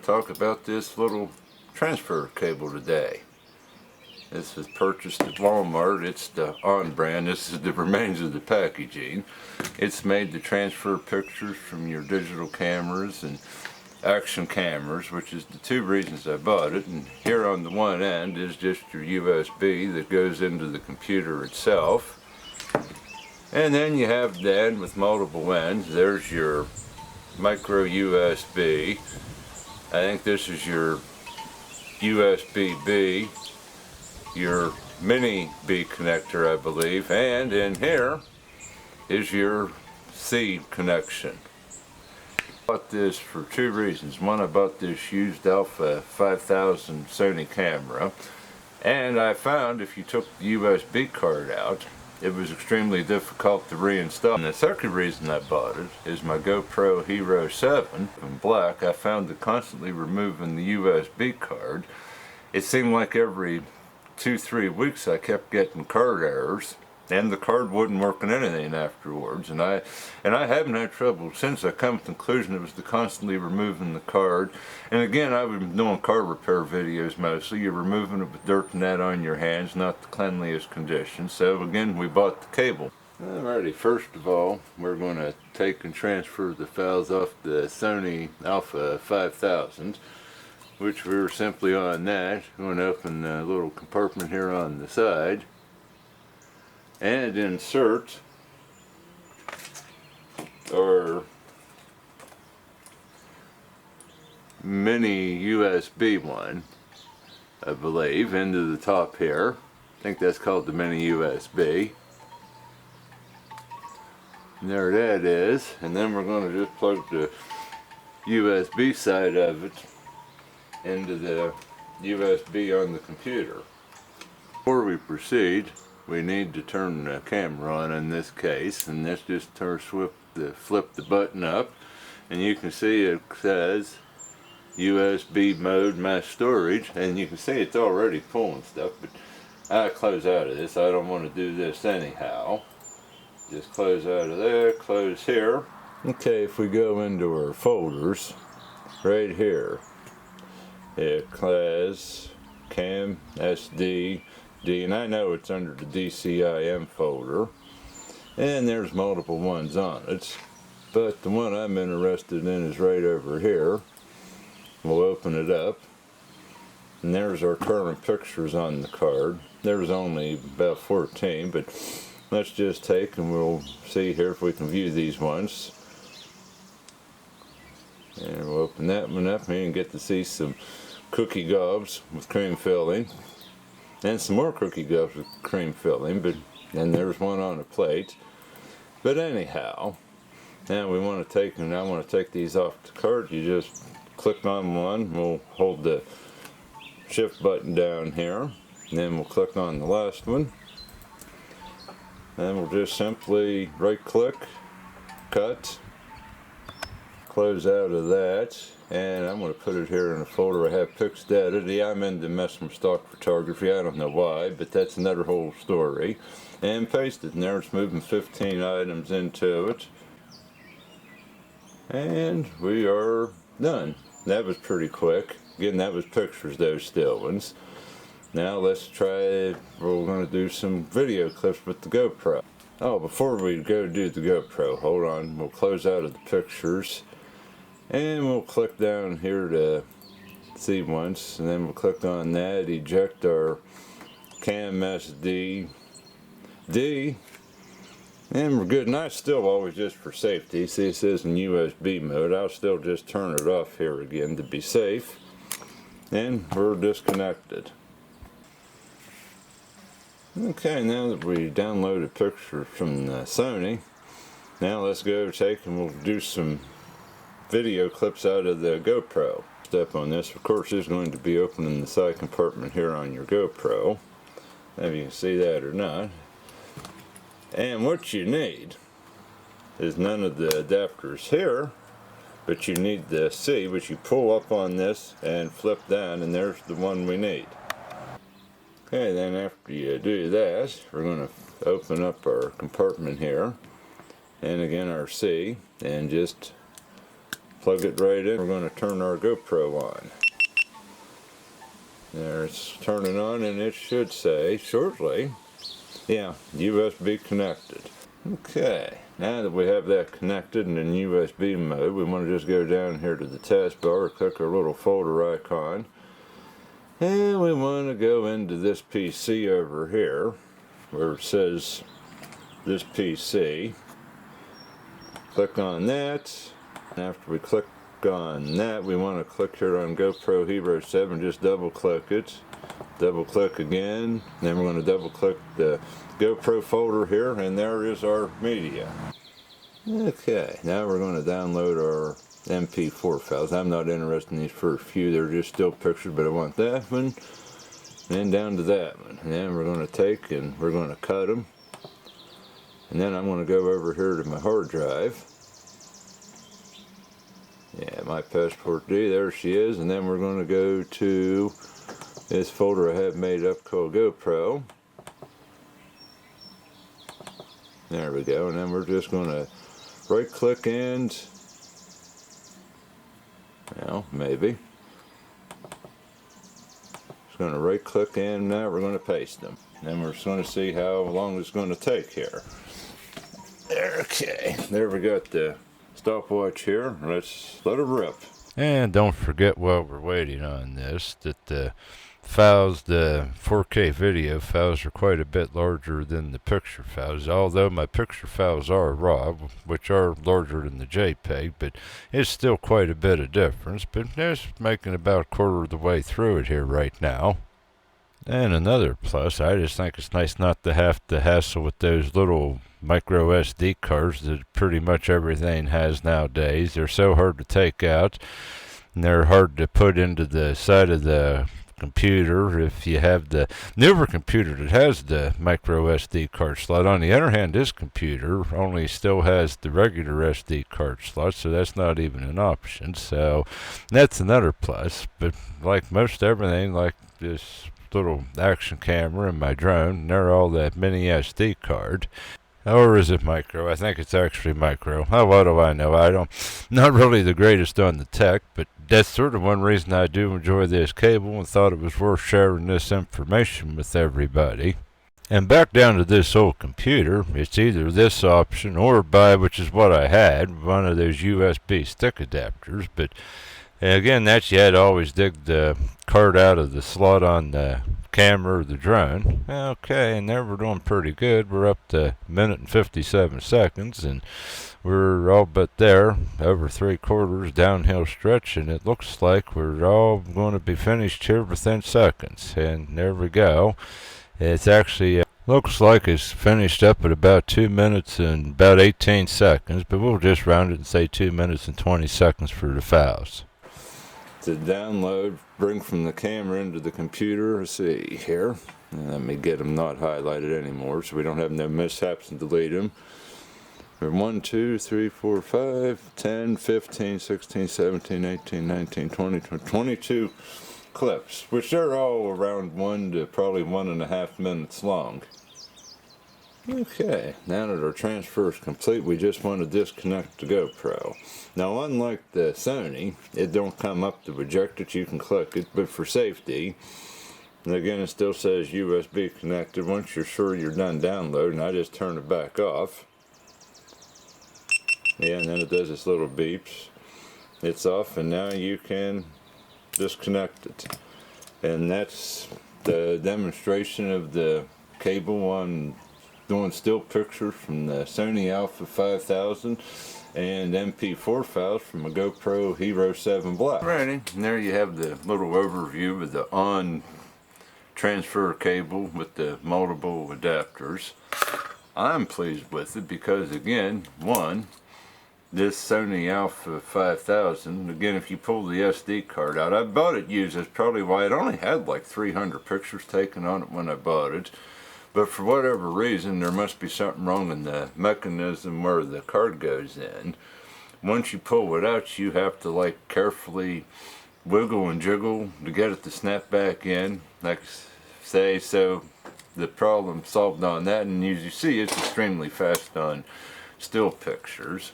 talk about this little transfer cable today. This was purchased at Walmart. It's the ONN brand. This is the remains of the packaging. It's made to transfer pictures from your digital cameras and action cameras, which is the two reasons I bought it. And here on the one end is just your USB that goes into the computer itself. And then you have the end with multiple ends. There's your micro USB. I think this is your USB-B, your mini B connector, I believe, and in here is your C connection. I bought this for two reasons. One, I bought this used Alpha 5000 Sony camera, and I found if you took the USB card out, it was extremely difficult to reinstall. And the second reason I bought it is my GoPro Hero 7 in black. I found that constantly removing the USB card, it seemed like every 2-3 weeks I kept getting card errors, and the card wouldn't work on anything afterwards. And I haven't had trouble since. I come to the conclusion it was the constantly removing the card. And again, I've been doing car repair videos mostly. You're removing it with dirt and that on your hands, not the cleanliest conditions. So again, we bought the cable. Alrighty, first of all, we're going to take and transfer the files off the Sony Alpha 5000, which we're simply on that. Going to open a little compartment here on the side and insert our mini USB one, I believe, into the top here. I think that's called the mini USB. And there that is. And then we're going to just plug the USB side of it into the USB on the computer. Before we proceed, we need to turn the camera on in this case, and let's just flip the button up, and you can see it says USB mode mass storage, and you can see it's already pulling stuff, but I close out of this. I don't want to do this anyhow. Just close out of there, close here. Okay, if we go into our folders, right here, it has cam, SD, D, and I know it's under the DCIM folder, and there's multiple ones on it, but the one I'm interested in is right over here. We'll open it up, and there's our current pictures on the card. There's only about 14, but let's just take and we'll see here if we can view these ones. And we'll open that one up and you can get to see some cookie gobs with cream filling. And some more cookie gobs with cream filling, and there's one on a plate. But anyhow, now we want to take, and I want to take these off the card. You just click on one, we'll hold the shift button down here, and then we'll click on the last one. Then we'll just simply right click, cut, close out of that. And I'm going to put it here in a folder I have pics edited. Yeah, I'm into messing with stock photography. I don't know why, but that's another whole story. And paste it in there. It's moving 15 items into it. And we are done. That was pretty quick. Again, that was pictures, those still ones. Now let's try, we're going to do some video clips with the GoPro. Oh, before we go do the GoPro, hold on. We'll close out of the pictures. And we'll click down here to see once, and then we'll click on that, eject our cam SD D, and we're good. And I still always, just for safety, see it says in USB mode, I'll still just turn it off here again to be safe, and we're disconnected. Okay, now that we downloaded pictures from Sony, now let's go take and we'll do some video clips out of the GoPro. Step on this, of course, is going to be opening the side compartment here on your GoPro. If you can see that or not. And what you need is none of the adapters here, but you need the C, which you pull up on this and flip down, and there's the one we need. Okay, then after you do that, we're going to open up our compartment here, and again our C, and just plug it right in. We're going to turn our GoPro on. There, it's turning on, and it should say shortly, yeah, USB connected. Okay, now that we have that connected and in USB mode, we want to just go down here to the taskbar, click our little folder icon, and we want to go into this PC over here, where it says this PC. Click on that. After we click on that, we want to click here on GoPro Hero 7, just double click it, double click again, then we're going to double click the GoPro folder here, and there is our media. Okay, now we're going to download our MP4 files. I'm not interested in these first few, they're just still pictures, but I want that one, and down to that one. And then we're going to take and we're going to cut them, and then I'm going to go over here to my hard drive. Yeah, my passport D, there she is, and then we're going to go to this folder I have made up called GoPro. There we go, and then we're just going to right click and, well, maybe. Just going to right click and now we're going to paste them. Then we're just going to see how long it's going to take here. Okay, there we got the stopwatch here. Let's let it rip. And don't forget while we're waiting on this that the files, the 4K video files, are quite a bit larger than the picture files, although my picture files are RAW, which are larger than the JPEG, but it's still quite a bit of difference. But just making about a quarter of the way through it here right now. And another plus, I just think it's nice not to have to hassle with those little micro SD cards that pretty much everything has nowadays. They're so hard to take out, and they're hard to put into the side of the computer if you have the newer computer that has the micro SD card slot. On the other hand, this computer only still has the regular SD card slot, so that's not even an option. So that's another plus. But like most everything, like this little action camera and my drone, they're all that mini SD card. Or is it micro? I think it's actually micro. Oh, what do I know? Not really the greatest on the tech, but that's sort of one reason I do enjoy this cable and thought it was worth sharing this information with everybody. And back down to this old computer, it's either this option or buy, which is what I had, one of those USB stick adapters, but again, that's you had to always dig the card out of the slot on the camera or the drone. Okay, and there we're doing pretty good. We're up to 1 minute and 57 seconds, and we're all but there, over 3/4 downhill stretch, and it looks like we're all going to be finished here within seconds. And there we go. It's actually looks like it's finished up at about 2 minutes and about 18 seconds, but we'll just round it and say 2 minutes and 20 seconds for the files. To download, bring from the camera into the computer. Let's see here. Let me get them not highlighted anymore so we don't have no mishaps and delete them. 1, 2, 3, 4, 5, 10, 15, 16, 17, 18, 19, 20, 22 clips, which are all around 1 to probably 1.5 minutes long. Okay, now that our transfer is complete, we just want to disconnect the GoPro. Now, unlike the Sony, it don't come up to eject it, you can click it, but for safety, and again, it still says USB connected. Once you're sure you're done downloading, I just turn it back off. Yeah, and then it does this little beeps. It's off, and now you can disconnect it. And that's the demonstration of the cable on doing still pictures from the Sony Alpha 5000 and MP4 files from a GoPro Hero 7 Black. Ready, and there you have the little overview of the ONN transfer cable with the multiple adapters. I'm pleased with it because, again, one, this Sony Alpha 5000, again, if you pull the SD card out, I bought it used. That's probably why it only had like 300 pictures taken on it when I bought it. But for whatever reason, there must be something wrong in the mechanism where the card goes in. Once you pull it out, you have to like carefully wiggle and jiggle to get it to snap back in, like say. So the problem solved on that, and as you see, it's extremely fast on still pictures.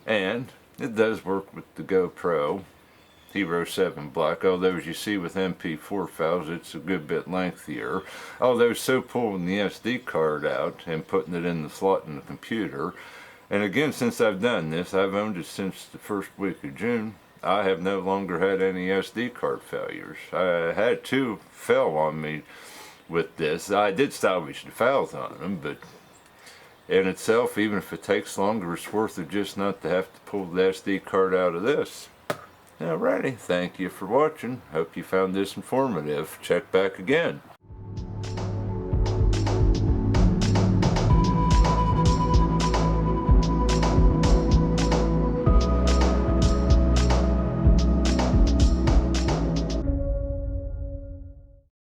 And It does work with the GoPro Hero 7 Black, although as you see with MP4 files it's a good bit lengthier. Although so pulling the SD card out and putting it in the slot in the computer, and again, since I've done this, I've owned it since the first week of June, I have no longer had any SD card failures. I had two fail on me with this. I did salvage the files on them, but in itself, even if it takes longer, it's worth it just not to have to pull the SD card out of this. Alrighty, thank you for watching. Hope you found this informative. Check back again.